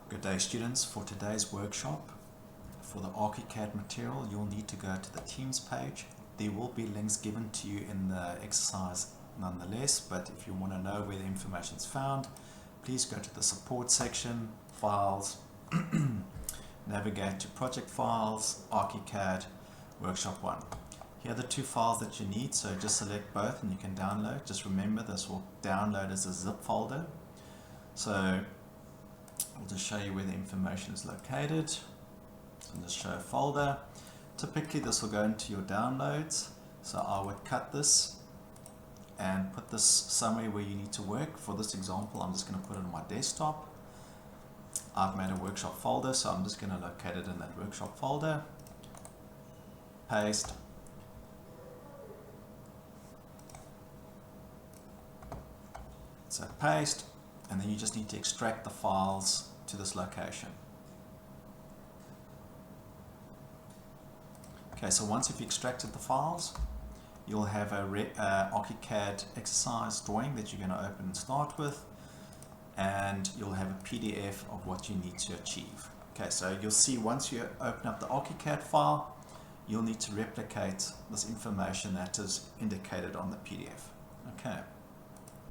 Good day, students. For today's workshop, for the Archicad material, you'll need to go to the Teams page. There will be links given to you in the exercise nonetheless, but if you want to know where the information is found, please go to the support section, files, navigate to project files, Archicad, workshop 1. Here are the two files that you need, so just select both and you can download. Just remember this will download as a zip folder. So I'll just show you where the information is located. So I'll just show a folder. Typically this will go into your downloads, so I would cut this and put this somewhere where you need to work. For this example, I'm just going to put it on my desktop. I've made a workshop folder, so I'm just going to locate it in that workshop folder. Paste. So paste, and then you just need to extract the files to this location. Okay, so once you've extracted the files, you'll have a Archicad exercise drawing that you're going to open and start with, and you'll have a PDF of what you need to achieve. Okay, so you'll see once you open up the Archicad file, you'll need to replicate this information that is indicated on the PDF. Okay.